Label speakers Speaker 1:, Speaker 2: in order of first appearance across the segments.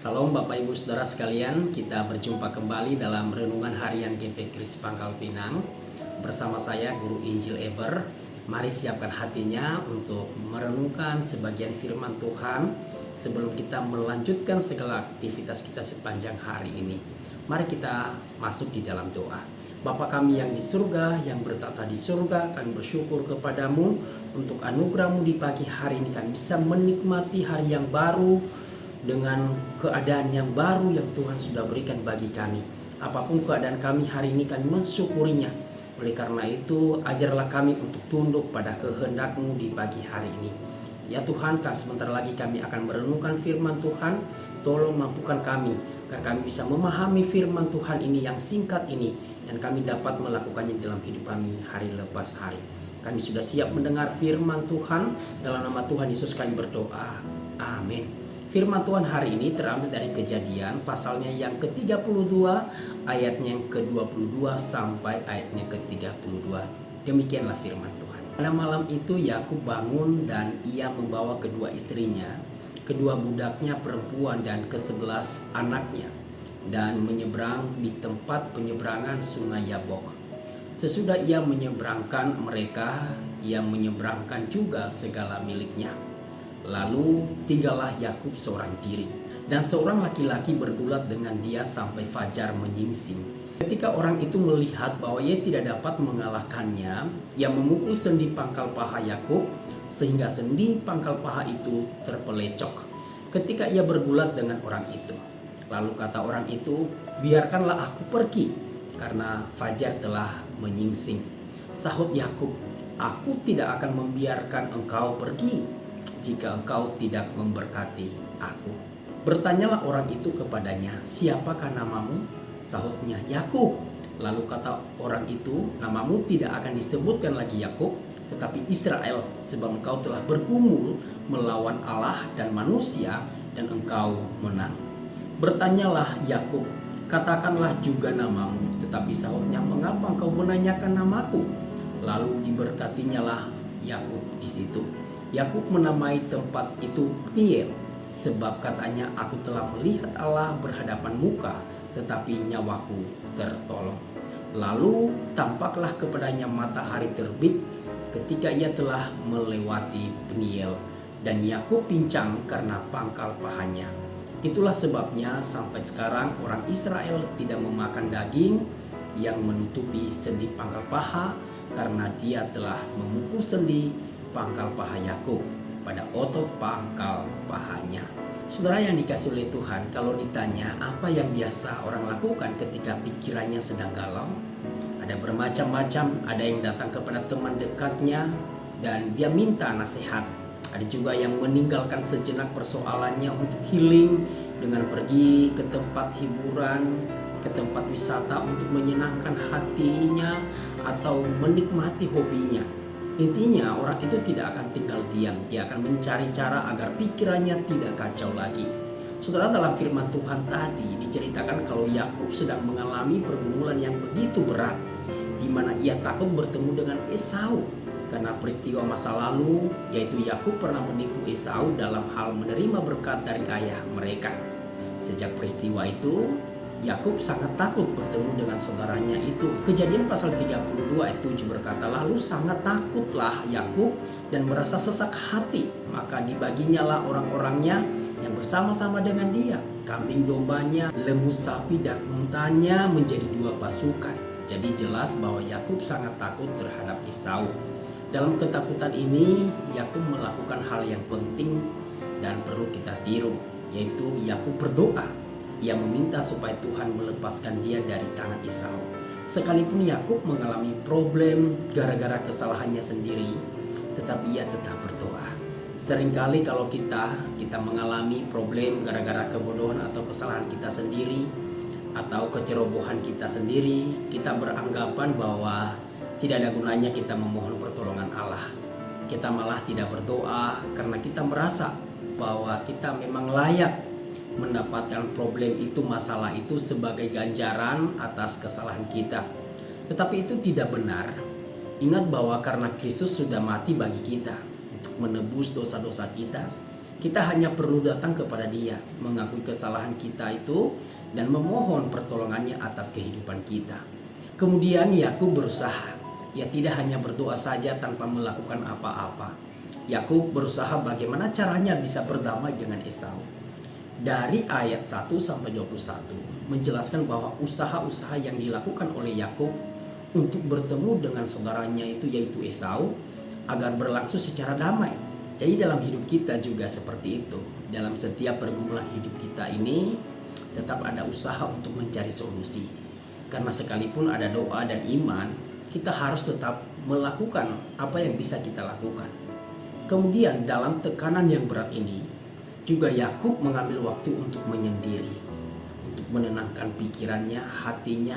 Speaker 1: Salam Bapak Ibu Saudara sekalian, kita berjumpa kembali dalam Renungan Harian GP Kris Pangkal Pinang. Bersama saya Guru Injil Eber. Mari siapkan hatinya untuk merenungkan sebagian firman Tuhan sebelum kita melanjutkan segala aktivitas kita sepanjang hari ini. Mari kita masuk di dalam doa. Bapa kami yang di surga, yang bertata di surga, kami bersyukur kepadamu untuk anugerah-Mu di pagi hari ini. Kami bisa menikmati hari yang baru dengan keadaan yang baru yang Tuhan sudah berikan bagi kami. Apapun keadaan kami hari ini, kami mensyukurinya. Oleh karena itu, ajarlah kami untuk tunduk pada kehendak-Mu di pagi hari ini. Ya Tuhan, sebentar lagi kami akan merenungkan firman Tuhan. Tolong mampukan kami, agar kami bisa memahami firman Tuhan ini yang singkat ini, dan kami dapat melakukannya dalam hidup kami hari lepas hari. Kami sudah siap mendengar firman Tuhan. Dalam nama Tuhan Yesus kami berdoa. Amin. Firman Tuhan hari ini terambil dari Kejadian pasalnya yang ke-32 ayatnya yang ke-22 sampai ayatnya ke-32. Demikianlah firman Tuhan. Pada malam itu Yakub bangun dan ia membawa kedua istrinya, kedua budaknya perempuan dan ke-11 anaknya, dan menyeberang di tempat penyeberangan sungai Yabok. Sesudah ia menyeberangkan mereka, ia menyeberangkan juga segala miliknya. Lalu tinggallah Yakub seorang diri, dan seorang laki-laki bergulat dengan dia sampai fajar menyingsing. Ketika orang itu melihat bahwa ia tidak dapat mengalahkannya, ia memukul sendi pangkal paha Yakub sehingga sendi pangkal paha itu terpelecok ketika ia bergulat dengan orang itu. Lalu kata orang itu, "Biarkanlah aku pergi, karena fajar telah menyingsing." Sahut Yakub, "Aku tidak akan membiarkan engkau pergi jika engkau tidak memberkati aku." Bertanyalah orang itu kepadanya, "Siapakah namamu?" Sahutnya, "Yakub." Lalu kata orang itu, "Namamu tidak akan disebutkan lagi Yakub, tetapi Israel, sebab engkau telah bergumul melawan Allah dan manusia, dan engkau menang." Bertanyalah Yakub, "Katakanlah juga namamu." Tetapi sahutnya, "Mengapa engkau menanyakan namaku?" Lalu diberkatinyalah Yakub di situ. Yakub menamai tempat itu Peniel, sebab katanya, "Aku telah melihat Allah berhadapan muka, tetapi nyawaku tertolong." Lalu tampaklah kepadanya matahari terbit ketika ia telah melewati Peniel, dan Yakub pincang karena pangkal pahanya. Itulah sebabnya sampai sekarang orang Israel tidak memakan daging yang menutupi sendi pangkal paha, karena dia telah memukul sendi pangkal paha Yakub pada otot pangkal pahanya. Saudara yang dikasihi oleh Tuhan, kalau ditanya apa yang biasa orang lakukan ketika pikirannya sedang galau, ada bermacam-macam. Ada yang datang kepada teman dekatnya dan dia minta nasihat. Ada juga yang meninggalkan sejenak persoalannya untuk healing dengan pergi ke tempat hiburan, ke tempat wisata untuk menyenangkan hatinya atau menikmati hobinya. Intinya orang itu tidak akan tinggal diam. Dia akan mencari cara agar pikirannya tidak kacau lagi. Saudara, dalam firman Tuhan tadi diceritakan kalau Yakub sedang mengalami pergumulan yang begitu berat, di mana ia takut bertemu dengan Esau karena peristiwa masa lalu, yaitu Yakub pernah menipu Esau dalam hal menerima berkat dari ayah mereka. Sejak peristiwa itu, Yakub sangat takut bertemu dengan saudaranya itu. Kejadian pasal 32 ayat 7 berkata, "Lalu sangat takutlah Yakub dan merasa sesak hati, maka dibaginyalah orang-orangnya yang bersama-sama dengan dia, kambing dombanya, lembu sapi dan untanya menjadi dua pasukan." Jadi jelas bahwa Yakub sangat takut terhadap Esau. Dalam ketakutan ini, Yakub melakukan hal yang penting dan perlu kita tiru, yaitu Yakub berdoa. Ia meminta supaya Tuhan melepaskan dia dari tangan Esau. Sekalipun Yakub mengalami problem gara-gara kesalahannya sendiri, tetapi ia tetap berdoa. Seringkali kalau kita mengalami problem gara-gara kebodohan atau kesalahan kita sendiri, atau kecerobohan kita sendiri, kita beranggapan bahwa tidak ada gunanya kita memohon pertolongan Allah. Kita malah tidak berdoa karena kita merasa bahwa kita memang layak mendapatkan problem itu, masalah itu sebagai ganjaran atas kesalahan kita. Tetapi itu tidak benar. Ingat bahwa karena Kristus sudah mati bagi kita untuk menebus dosa-dosa kita, Kita hanya perlu datang kepada Dia, mengakui kesalahan kita itu, dan memohon pertolongannya atas kehidupan kita. Kemudian Yakub berusaha. Ia tidak hanya berdoa saja tanpa melakukan apa-apa. Yakub berusaha bagaimana caranya bisa berdamai dengan Esau. Dari ayat 1 sampai 21 menjelaskan bahwa usaha-usaha yang dilakukan oleh Yakub untuk bertemu dengan saudaranya itu yaitu Esau agar berlangsung secara damai. Jadi dalam hidup kita juga seperti itu. Dalam setiap pergumulan hidup kita ini tetap ada usaha untuk mencari solusi. Karena sekalipun ada doa dan iman, kita harus tetap melakukan apa yang bisa kita lakukan. Kemudian dalam tekanan yang berat ini juga Yakub mengambil waktu untuk menyendiri, untuk menenangkan pikirannya, hatinya.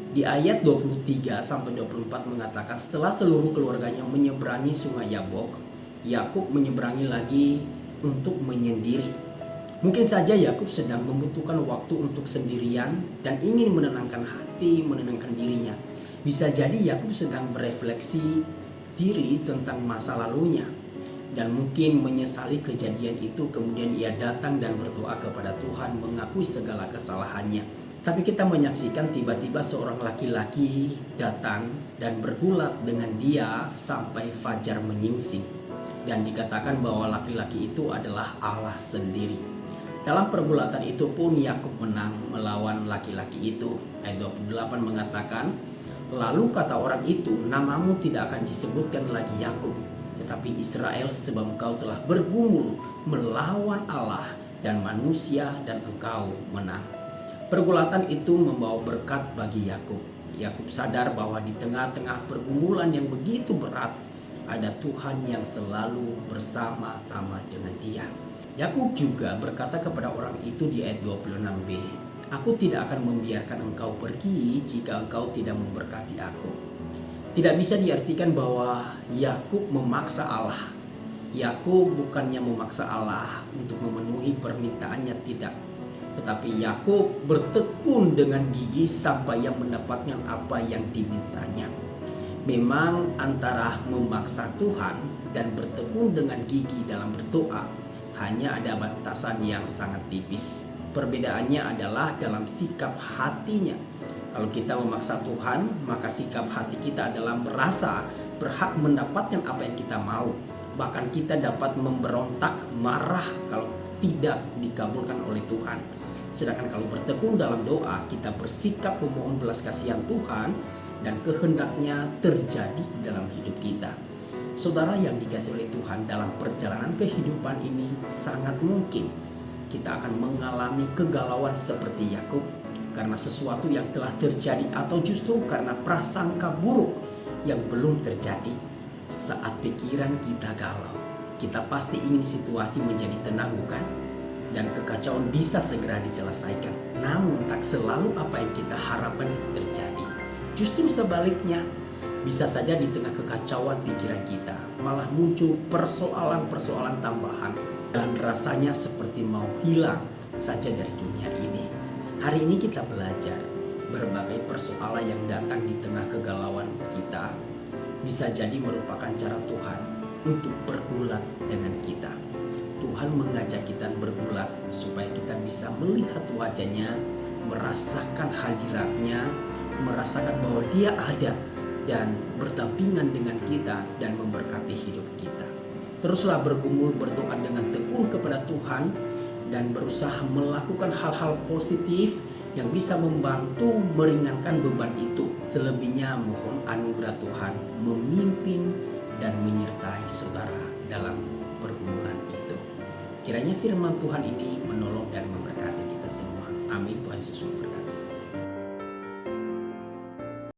Speaker 1: Di ayat 23 sampai 24 mengatakan setelah seluruh keluarganya menyeberangi sungai Yabok, Yakub menyeberangi lagi untuk menyendiri. Mungkin saja Yakub sedang membutuhkan waktu untuk sendirian dan ingin menenangkan hati, menenangkan dirinya. Bisa jadi Yakub sedang berefleksi diri tentang masa lalunya dan mungkin menyesali kejadian itu. Kemudian ia datang dan berdoa kepada Tuhan, mengakui segala kesalahannya. Tapi kita menyaksikan tiba-tiba seorang laki-laki datang dan bergulat dengan dia sampai fajar menyingsing. Dan dikatakan bahwa laki-laki itu adalah Allah sendiri. Dalam pergulatan itu pun Yakub menang melawan laki-laki itu. Ayat 28 mengatakan, lalu kata orang itu, namamu tidak akan disebutkan lagi Yakub, tetapi Israel, sebab engkau telah bergumul melawan Allah dan manusia dan engkau menang. Pergulatan itu membawa berkat bagi Yakub. Yakub sadar bahwa di tengah-tengah pergumulan yang begitu berat, ada Tuhan yang selalu bersama-sama dengan dia. Yakub juga berkata kepada orang itu di ayat 26b, aku tidak akan membiarkan engkau pergi jika engkau tidak memberkati aku. Tidak bisa diartikan bahwa Yakub memaksa Allah. Yakub bukannya memaksa Allah untuk memenuhi permintaannya, tidak. Tetapi Yakub bertekun dengan gigi sampai ia mendapatkan apa yang dimintanya. Memang antara memaksa Tuhan dan bertekun dengan gigi dalam berdoa hanya ada batasan yang sangat tipis. Perbedaannya adalah dalam sikap hatinya. Kalau kita memaksa Tuhan, maka sikap hati kita adalah merasa berhak mendapatkan apa yang kita mau. Bahkan kita dapat memberontak, marah kalau tidak dikabulkan oleh Tuhan. Sedangkan kalau bertekun dalam doa, kita bersikap memohon belas kasihan Tuhan dan kehendaknya terjadi dalam hidup kita. Saudara yang dikasihi oleh Tuhan, dalam perjalanan kehidupan ini sangat mungkin kita akan mengalami kegalauan seperti Yakub karena sesuatu yang telah terjadi atau justru karena prasangka buruk yang belum terjadi. Saat pikiran kita galau, kita pasti ingin situasi menjadi tenang, bukan? Dan kekacauan bisa segera diselesaikan. Namun tak selalu apa yang kita harapkan itu terjadi. Justru sebaliknya, bisa saja di tengah kekacauan pikiran kita malah muncul persoalan-persoalan tambahan dan rasanya seperti mau hilang saja dari dunia ini. Hari ini kita belajar berbagai persoalan yang datang di tengah kegalauan kita bisa jadi merupakan cara Tuhan untuk bergulat dengan kita. Tuhan mengajak kita bergulat supaya kita bisa melihat wajahnya, merasakan hadiratnya, merasakan bahwa dia ada dan berdampingan dengan kita dan memberkati hidup kita. Teruslah bergumul berdoa dengan tekun kepada Tuhan dan berusaha melakukan hal-hal positif yang bisa membantu meringankan beban itu. Selebihnya mohon anugerah Tuhan memimpin dan menyertai saudara dalam pergumulan itu. Kiranya firman Tuhan ini menolong dan memberkati kita semua. Amin. Tuhan Yesus memberkati.